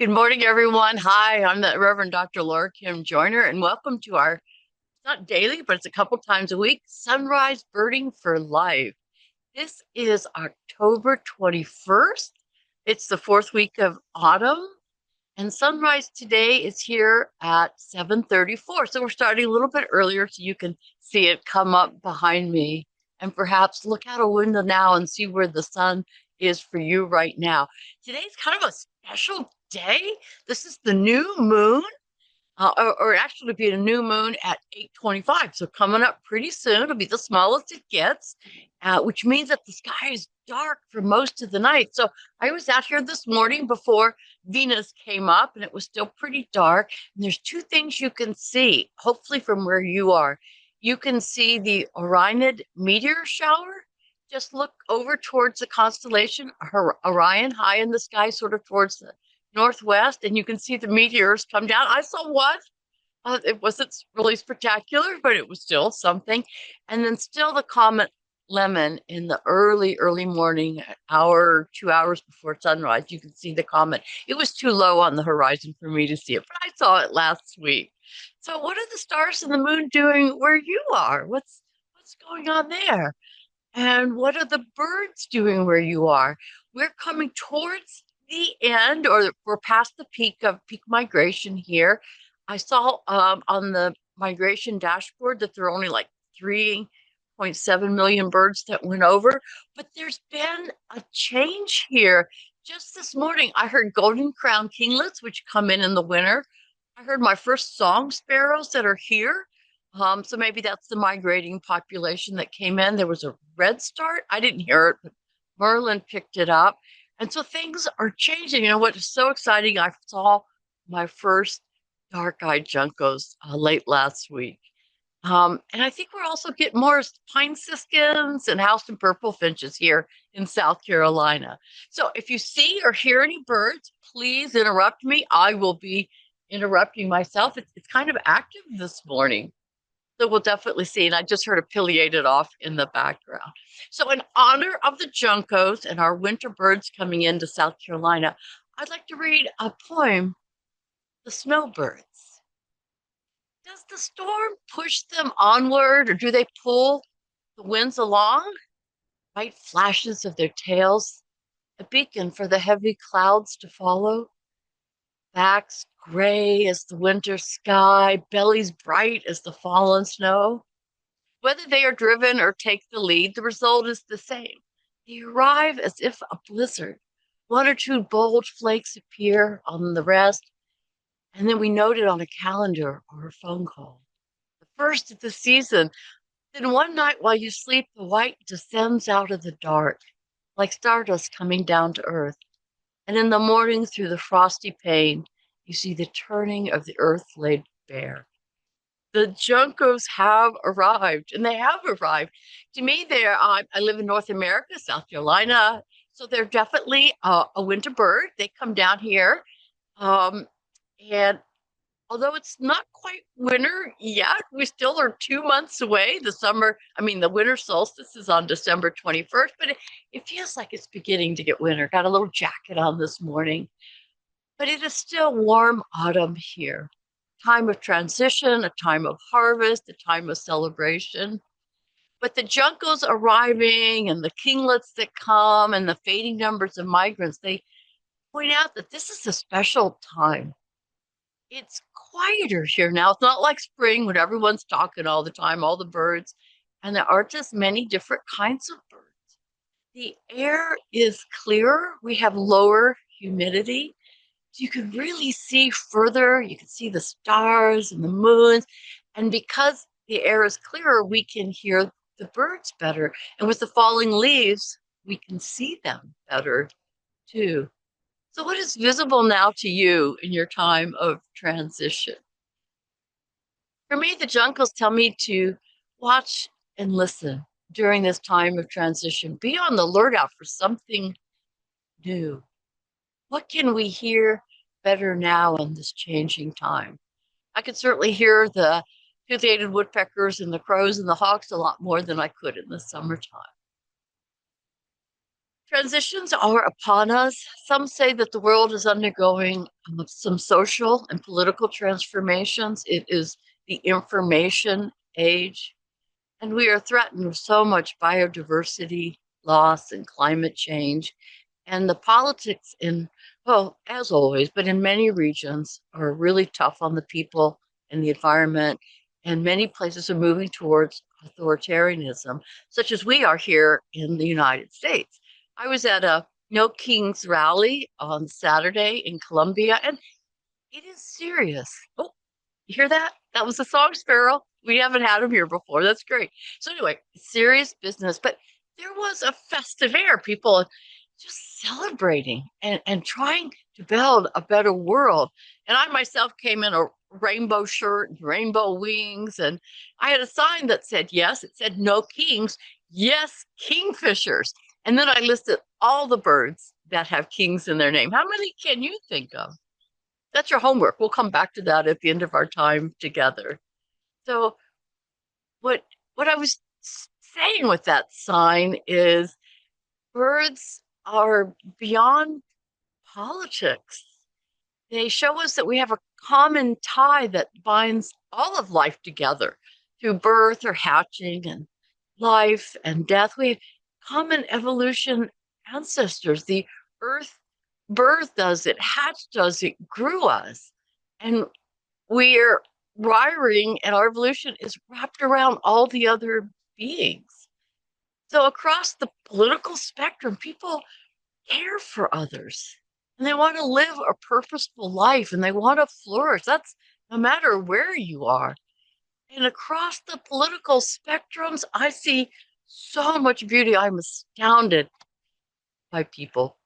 Good morning, everyone. Hi, I'm the Reverend Dr. Laura Kim Joyner, and welcome to our, it's not daily, but it's a couple times a week, Sunrise Birding for Life. This is October 21st. It's the fourth week of autumn, and sunrise today is here at 7:34. So we're starting a little bit earlier so you can see it come up behind me and perhaps look out a window now and see where the sun is for you right now. Today's kind of a special day. This is the new moon, or actually be a new moon at 8:25. So coming up pretty soon. It'll be the smallest it gets, which means that the sky is dark for most of the night. So I was out here this morning before Venus came up, and it was still pretty dark. And there's two things you can see, hopefully from where you are. You can see the Orionid meteor shower. Just look over towards the constellation Orion, high in the sky, sort of towards the northwest, and you can see the meteors come down. I saw one. It wasn't really spectacular, but it was still something. And then still the comet Lemmon in the early morning, an hour, 2 hours before sunrise. You can see the comet. It was too low on the horizon for me to see it, but I saw it last week. So what are the stars and the moon doing where you are? What's going on there? And what are the birds doing where you are? We're coming towards the end, or we're past the peak migration here. I saw on the migration dashboard that there are only like 3.7 million birds that went over, but there's been a change here. Just this morning, I heard golden crown kinglets, which come in the winter. I heard my first song sparrows that are here. So maybe that's the migrating population that came in. There was a red start. I didn't hear it, but Marilyn picked it up. And so things are changing. You know what is so exciting? I saw my first dark-eyed juncos late last week. And I think we're also getting more pine siskins and house and purple finches here in South Carolina. So if you see or hear any birds, please interrupt me. I will be interrupting myself. It's kind of active this morning. So we'll definitely see. And I just heard a pileated off in the background. So in honor of the juncos and our winter birds coming into South Carolina, I'd like to read a poem, The Snowbirds. Does the storm push them onward, or do they pull the winds along? White flashes of their tails, a beacon for the heavy clouds to follow. Backs gray as the winter sky, bellies bright as the fallen snow. Whether they are driven or take the lead, the result is the same. They arrive as if a blizzard. One or two bold flakes appear on the rest, and then we note it on a calendar or a phone call. The first of the season. Then one night while you sleep, the white descends out of the dark, like stardust coming down to earth. And in the morning, through the frosty pane, you see the turning of the earth laid bare. The Juncos have arrived, and they have arrived. To me, I live in North America, South Carolina, so they're definitely a winter bird. They come down here, um, and although it's not quite winter yet, we still are 2 months away. The winter solstice is on December 21st, but it feels like it's beginning to get winter. Got a little jacket on this morning, but it is still warm autumn here. Time of transition, a time of harvest, a time of celebration. But the juncos arriving and the kinglets that come and the fading numbers of migrants, they point out that this is a special time. It's quieter here now. It's not like spring when everyone's talking all the time, all the birds, and there aren't as many different kinds of birds. The air is clearer. We have lower humidity. So you can really see further. You can see the stars and the moons. And because the air is clearer, we can hear the birds better. And with the falling leaves, we can see them better too. So, what is visible now to you in your time of transition? For me, the juncos tell me to watch and listen during this time of transition. Be on the alert out for something new. What can we hear better now in this changing time? I could certainly hear the pileated woodpeckers and the crows and the hawks a lot more than I could in the summertime. Transitions are upon us. Some say that the world is undergoing some social and political transformations. It is the information age, and we are threatened with so much biodiversity loss and climate change. And the politics in, well, as always, but in many regions are really tough on the people and the environment. And many places are moving towards authoritarianism, such as we are here in the United States. I was at a No Kings rally on Saturday in Colombia, and it is serious. Oh, you hear that? That was a song sparrow. We haven't had them here before. That's great. So anyway, serious business, but there was a festive air. People just celebrating and trying to build a better world. And I myself came in a rainbow shirt and rainbow wings, and I had a sign that said yes. It said no kings, yes kingfishers. And then I listed all the birds that have kings in their name. How many can you think of? That's your homework. We'll come back to that at the end of our time together. So what what I was saying with that sign is birds are beyond politics. They show us that we have a common tie that binds all of life together through birth or hatching and life and death. We have common evolution ancestors. The earth birth does it, hatch does it, grew us. And we're wiring and our evolution is wrapped around all the other beings. So across the political spectrum, people care for others and they want to live a purposeful life and they want to flourish. That's no matter where you are. And across the political spectrums, I see so much beauty. I'm astounded by people.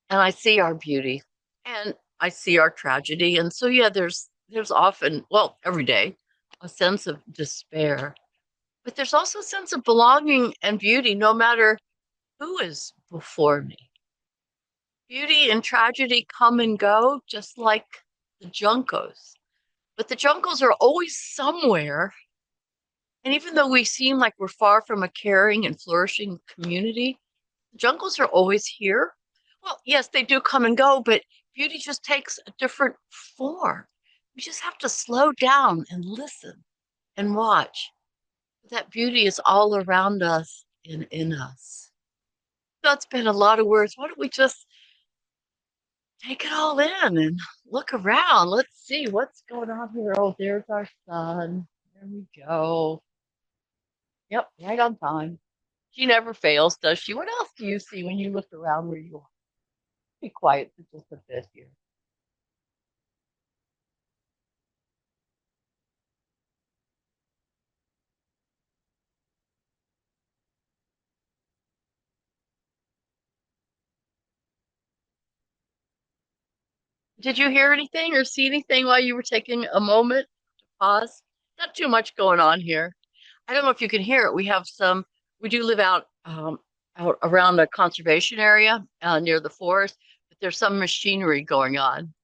And I see our beauty and I see our tragedy. And so yeah, there's often, well, every day, a sense of despair. But there's also a sense of belonging and beauty no matter who is before me. Beauty and tragedy come and go, just like the juncos. But the juncos are always somewhere. And even though we seem like we're far from a caring and flourishing community, the juncos are always here. Well, yes, they do come and go, but beauty just takes a different form. We just have to slow down and listen and watch. That beauty is all around us and in us. That's been a lot of words. Why don't we just take it all in and look around? Let's see what's going on here. Oh, there's our sun. There we go. Yep, right on time. She never fails, does she? What else do you see when you look around where you are? Be quiet for just a bit here. Did you hear anything or see anything while you were taking a moment to pause? Not too much going on here. I don't know if you can hear it. We do live out around a conservation area near the forest, but there's some machinery going on.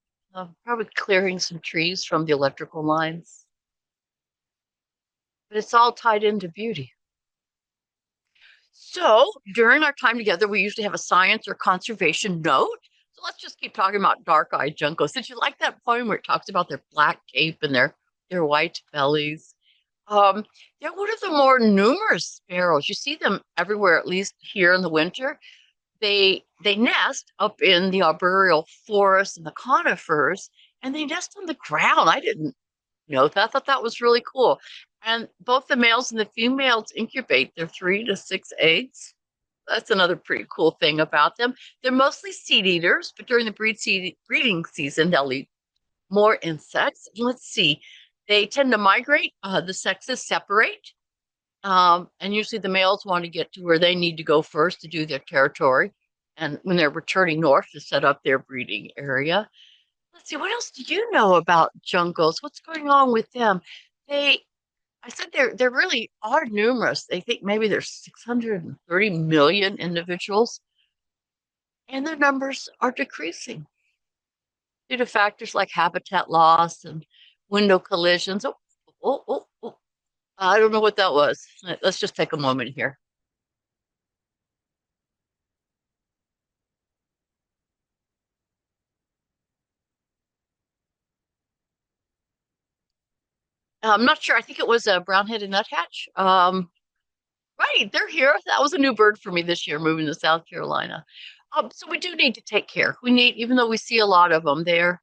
Probably clearing some trees from the electrical lines, but it's all tied into beauty. So during our time together, we usually have a science or conservation note. So let's just keep talking about dark-eyed juncos. Did you like that poem where it talks about their black cape and their white bellies? Um, they're one of the more numerous sparrows. You see them everywhere, at least here in the winter. They nest up in the arboreal forests and the conifers, and they nest on the ground. I didn't know that. I thought that was really cool. And both the males and the females incubate their 3 to 6 eggs. That's another pretty cool thing about them. They're mostly seed eaters, but during the breeding season, they'll eat more insects. Let's see. They tend to migrate. The sexes separate. And usually the males want to get to where they need to go first to do their territory. And when they're returning north to set up their breeding area. Let's see, what else do you know about juncos? What's going on with them? They, I said there really are numerous. They think maybe there's 630 million individuals, and their numbers are decreasing due to factors like habitat loss and window collisions. Oh, I don't know what that was. Let's just take a moment here. I'm not sure. I think it was a brown-headed nuthatch. Right, they're here. That was a new bird for me this year, moving to South Carolina. So we do need to take care. We need, even though we see a lot of them, they're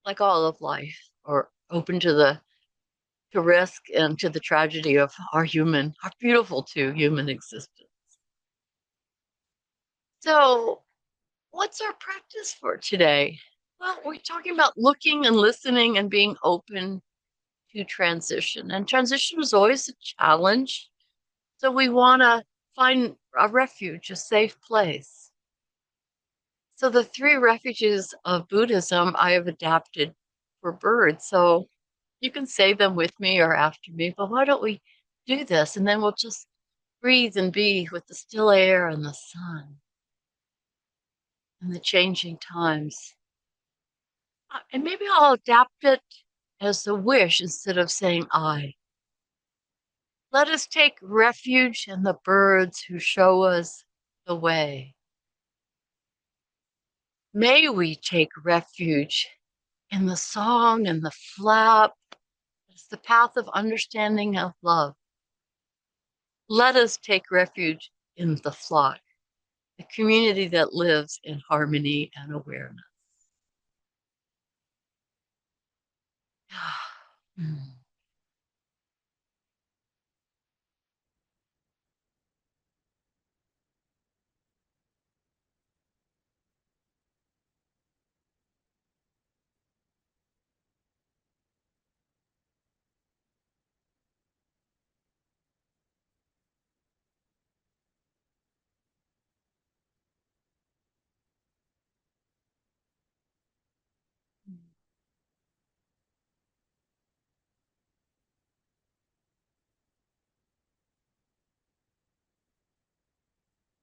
like all of life, or open to the to risk and to the tragedy of our beautiful too, human existence. So, what's our practice for today? Well, we're talking about looking and listening and being open to transition. And transition is always a challenge. So we want to find a refuge, a safe place. So the three refuges of Buddhism I have adapted for birds. So you can say them with me or after me, but why don't we do this? And then we'll just breathe and be with the still air and the sun and the changing times. And maybe I'll adapt it as a wish instead of saying I. Let us take refuge in the birds who show us the way. May we take refuge in the song and the flap. It's the path of understanding of love. Let us take refuge in the flock, the community that lives in harmony and awareness.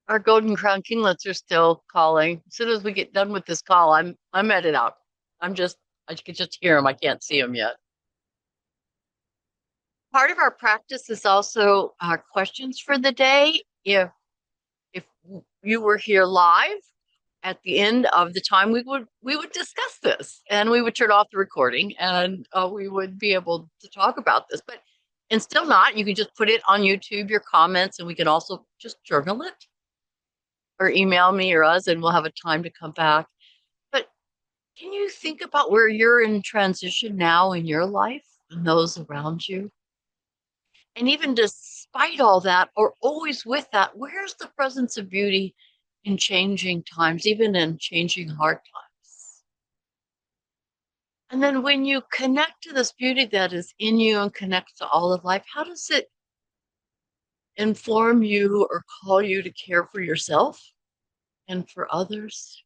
Our golden crown kinglets are still calling. As soon as we get done with this call, I'm headed out. I can just hear them. I can't see them yet. Part of our practice is also our questions for the day. If you were here live at the end of the time, we would discuss this, and we would turn off the recording, and we would be able to talk about this. But and still not, you can just put it on YouTube, your comments, and we can also just journal it or email me or us, and we'll have a time to come back. But can you think about where you're in transition now in your life and those around you? And even despite all that, or always with that, where's the presence of beauty in changing times, even in changing hard times? And then when you connect to this beauty that is in you and connects to all of life, how does it inform you or call you to care for yourself and for others?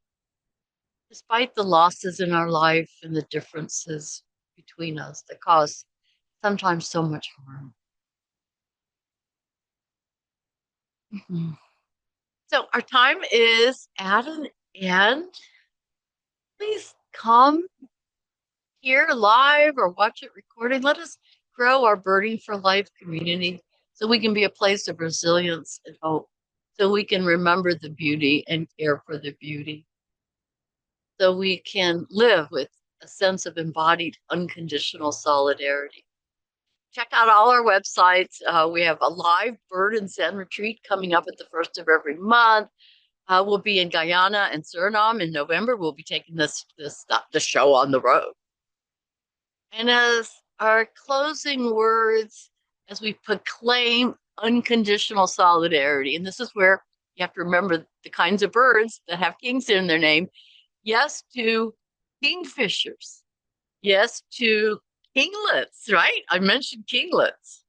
Despite the losses in our life and the differences between us that cause sometimes so much harm. Mhm. So our time is at an end. Please come here live or watch it recorded. Let us grow our Birding for Life community so we can be a place of resilience and hope, so we can remember the beauty and care for the beauty, so we can live with a sense of embodied unconditional solidarity. Check out all our websites. We have a live bird and zen retreat coming up at the first of every month. We'll be in Guyana and Suriname in November. We'll be taking the show on the road. And as our closing words, as we proclaim unconditional solidarity, and this is where you have to remember the kinds of birds that have kings in their name. Yes to kingfishers. Yes to kinglets, right? I mentioned kinglets.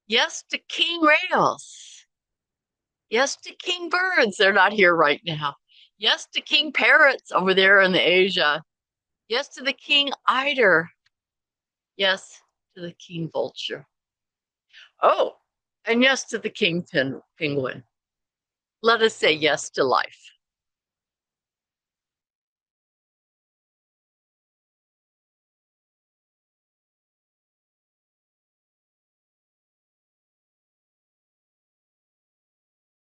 Yes to king rails. Yes to kingbirds. They're not here right now. Yes to king parrots over there in the Asia. Yes to the king eider. Yes to the king vulture. Oh, and yes to the king penguin. Let us say yes to life.